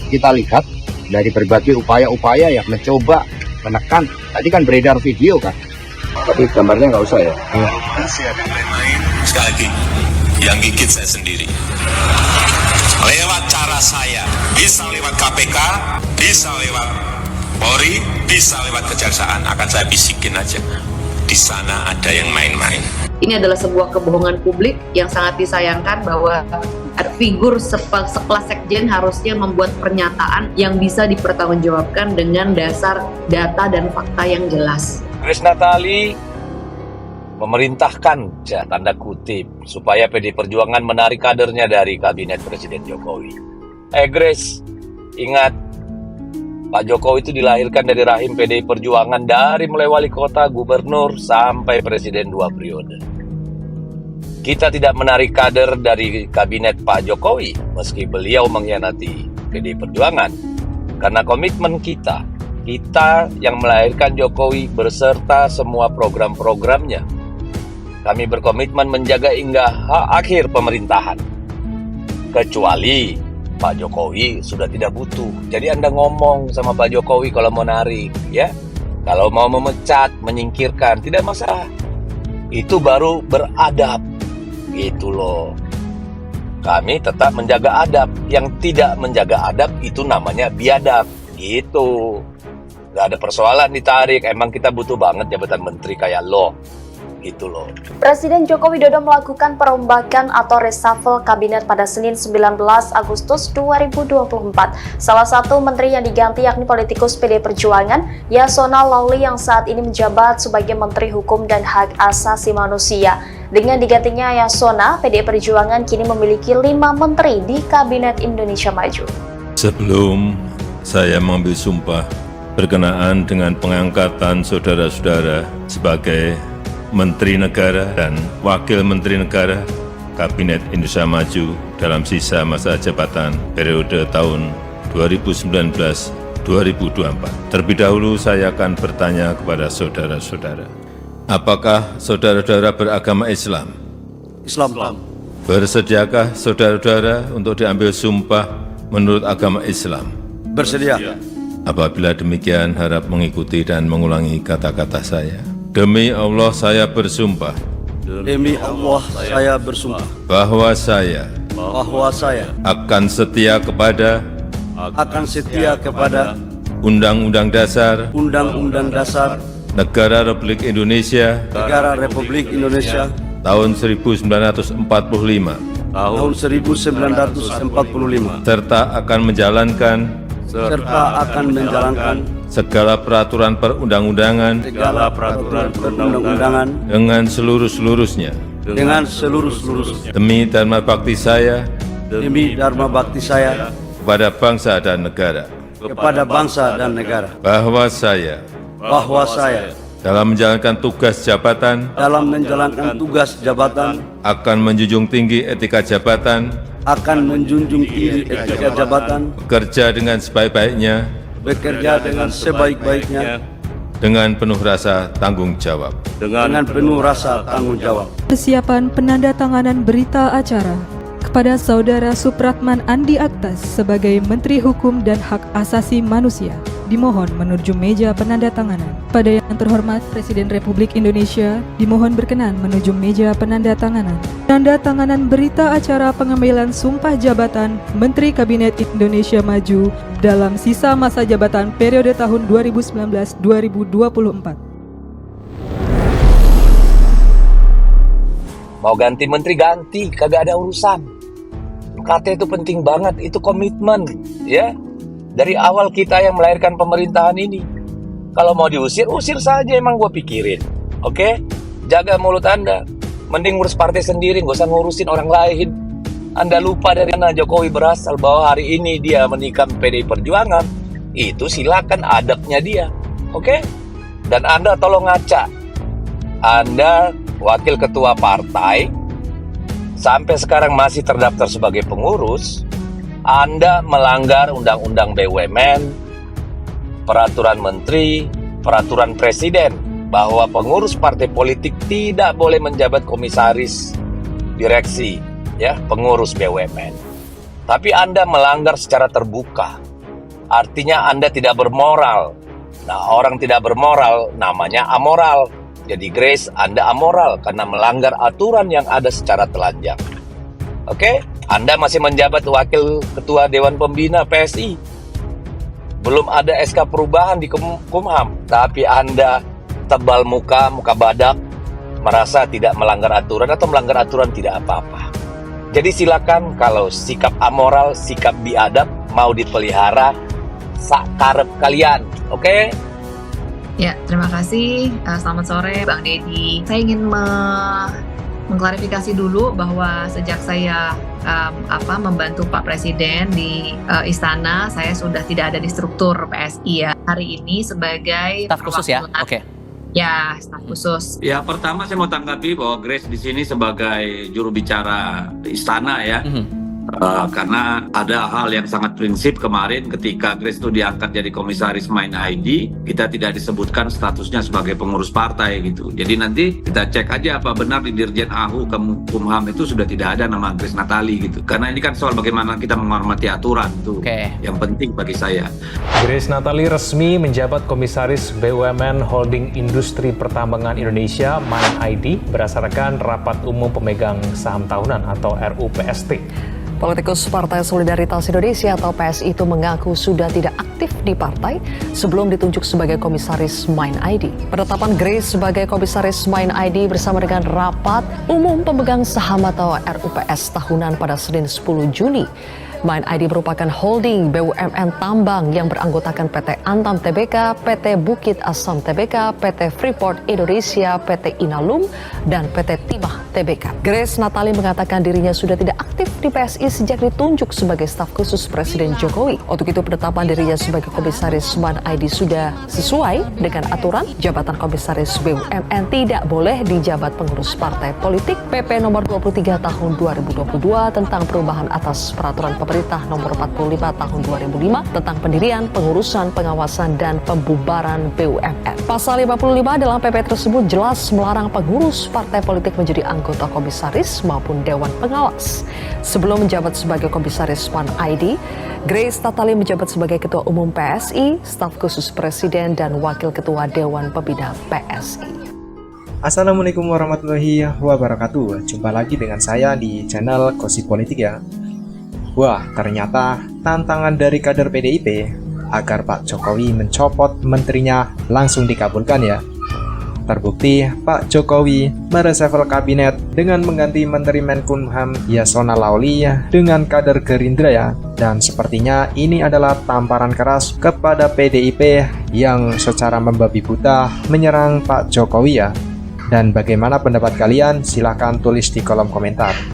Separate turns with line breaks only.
kita lihat dari berbagai upaya-upaya yang mencoba menekan. Tadi kan beredar video kan, tapi gambarnya nggak usah ya.
Dan lain-lain, sekali lagi, yang gigit saya sendiri. Lewat cara saya, bisa lewat KPK, bisa lewat Polri, bisa lewat Kejaksaan, akan saya bisikin aja. Di sana ada yang main-main.
Ini adalah sebuah kebohongan publik yang sangat disayangkan bahwa figur sekelas sekjen harusnya membuat pernyataan yang bisa dipertanggungjawabkan dengan dasar data dan fakta yang jelas.
Grace Natali memerintahkan, ya, tanda kutip, supaya PD Perjuangan menarik kadernya dari kabinet Presiden Jokowi. Grace, ingat, Pak Jokowi itu dilahirkan dari rahim PDI Perjuangan dari mulai wali kota, gubernur, sampai presiden 2 periode. Kita tidak menarik kader dari kabinet Pak Jokowi, meski beliau mengkhianati PDI Perjuangan. Karena komitmen kita yang melahirkan Jokowi beserta semua program-programnya. Kami berkomitmen menjaga hingga akhir pemerintahan. Kecuali Pak Jokowi sudah tidak butuh. Jadi Anda ngomong sama Pak Jokowi kalau mau narik, ya. Kalau mau memecat, menyingkirkan, tidak masalah. Itu baru beradab. Gitu loh. Kami tetap menjaga adab. Yang tidak menjaga adab itu namanya biadab. Gitu. Gak ada persoalan ditarik. Emang kita butuh banget jabatan menteri kayak lo. Gitu loh.
Presiden Joko Widodo melakukan perombakan atau reshuffle kabinet pada Senin 19 Agustus 2024. Salah satu menteri yang diganti yakni politikus PD Perjuangan, Yasona Lawli, yang saat ini menjabat sebagai Menteri Hukum dan Hak Asasi Manusia. Dengan digantinya Yasona, PD Perjuangan kini memiliki 5 menteri di Kabinet Indonesia Maju.
Sebelum saya mengambil sumpah berkenaan dengan pengangkatan saudara-saudara sebagai Menteri Negara dan Wakil Menteri Negara Kabinet Indonesia Maju dalam sisa masa jabatan periode tahun 2019-2024. Terlebih dahulu saya akan bertanya kepada saudara-saudara. Apakah saudara-saudara beragama Islam?
Islam.
Bersediakah saudara-saudara untuk diambil sumpah menurut agama Islam?
Bersedia.
Apabila demikian, harap mengikuti dan mengulangi kata-kata saya. Demi Allah saya bersumpah.
Demi Allah saya bersumpah
Bahwa saya akan setia kepada Undang-Undang Dasar Negara Republik Indonesia tahun 1945 serta akan menjalankan segala peraturan perundang-undangan dengan seluruh-seluruhnya. Demi dharma bakti saya kepada bangsa dan negara. Bahwa saya dalam menjalankan tugas jabatan akan menjunjung tinggi etika jabatan, bekerja dengan sebaik-baiknya, dengan penuh rasa tanggung jawab.
Persiapan penandatanganan berita acara kepada Saudara Supratman Andi Aktas sebagai Menteri Hukum dan Hak Asasi Manusia. Dimohon menuju meja penandatanganan. Pada yang terhormat Presiden Republik Indonesia, dimohon berkenan menuju meja penandatanganan. Penandatanganan berita acara pengambilan sumpah jabatan Menteri Kabinet Indonesia Maju dalam sisa masa jabatan periode tahun 2019-2024.
Mau ganti menteri, ganti. Kagak ada urusan. UKT itu penting banget. Itu komitmen, ya. Dari awal kita yang melahirkan pemerintahan ini. Kalau mau diusir, usir saja, emang gue pikirin. Oke? Jaga mulut Anda. Mending ngurus partai sendiri, gak usah ngurusin orang lain. Anda lupa dari mana Jokowi berasal, bahwa hari ini dia menikam PDI Perjuangan. Itu silakan adabnya dia. Oke? Dan Anda tolong ngaca. Anda wakil ketua partai, sampai sekarang masih terdaftar sebagai pengurus. Anda melanggar Undang-Undang BUMN, Peraturan Menteri, Peraturan Presiden, bahwa pengurus partai politik tidak boleh menjabat komisaris direksi, ya, pengurus BUMN. Tapi Anda melanggar secara terbuka. artinya Anda tidak bermoral. Nah, orang tidak bermoral namanya amoral. Jadi Grace, Anda amoral karena melanggar aturan yang ada secara telanjang. Oke? Anda masih menjabat Wakil Ketua Dewan Pembina PSI. Belum ada SK perubahan di Kumham, tapi Anda tebal muka badak, merasa tidak melanggar aturan atau melanggar aturan tidak apa-apa. Jadi silakan kalau sikap amoral, sikap biadab mau dipelihara sakarep kalian, oke?
Ya, terima kasih. Selamat sore, Bang Deddy. Saya ingin mengklarifikasi dulu bahwa sejak saya membantu Pak Presiden di Istana, saya sudah tidak ada di struktur PSI ya. Hari ini sebagai
Staf khusus ya?
perwakilan-
Oke.
Ya, staf khusus.
Ya, pertama saya mau tanggapi bahwa Grace di sini sebagai juru bicara istana ya. Karena ada hal yang sangat prinsip kemarin ketika Grace itu diangkat jadi komisaris Main ID, kita tidak disebutkan statusnya sebagai pengurus partai gitu. Jadi nanti kita cek aja apa benar di Dirjen AHU Kumham itu sudah tidak ada nama Grace Natali gitu. Karena ini kan soal bagaimana kita menghormati aturan itu yang penting bagi saya.
Grace Natali resmi menjabat Komisaris BUMN Holding Industri Pertambangan Indonesia Main ID berdasarkan Rapat Umum Pemegang Saham Tahunan atau RUPST.
Politikus Partai Solidaritas Indonesia atau PSI itu mengaku sudah tidak aktif di partai sebelum ditunjuk sebagai komisaris Main ID. Penetapan Grace sebagai komisaris Main ID bersama dengan Rapat Umum Pemegang Saham atau RUPS tahunan pada Senin 10 Juli. Main ID merupakan holding BUMN tambang yang beranggotakan PT Antam Tbk, PT Bukit Asam Tbk, PT Freeport Indonesia, PT Inalum, dan PT Timah Tbk. Grace Natali mengatakan dirinya sudah tidak aktif di PSI sejak ditunjuk sebagai staf khusus Presiden Jokowi. Untuk itu penetapan dirinya sebagai komisaris Main ID sudah sesuai dengan aturan. Jabatan komisaris BUMN tidak boleh dijabat pengurus partai politik PP nomor 23 tahun 2022 tentang perubahan atas peraturan pemerintah nomor 45 tahun 2005 tentang pendirian, pengurusan, pengawasan, dan pembubaran BUMN. Pasal 55 dalam PP tersebut jelas melarang pengurus partai politik menjadi anggota komisaris maupun dewan pengawas. Sebelum menjabat sebagai komisaris Main ID, Grace Natali menjabat sebagai Ketua Umum PSI, staf khusus Presiden, dan Wakil Ketua Dewan Pembina PSI.
Assalamualaikum warahmatullahi wabarakatuh. Jumpa lagi dengan saya di channel Gosip Politik ya. Wah, ternyata tantangan dari kader PDIP agar Pak Jokowi mencopot menterinya langsung dikabulkan ya. Terbukti Pak Jokowi mereshuffle kabinet dengan mengganti Menteri Menkumham Yasona Laoly dengan kader Gerindra ya. Dan sepertinya ini adalah tamparan keras kepada PDIP yang secara membabi buta menyerang Pak Jokowi ya. Dan bagaimana pendapat kalian? Silahkan tulis di kolom komentar.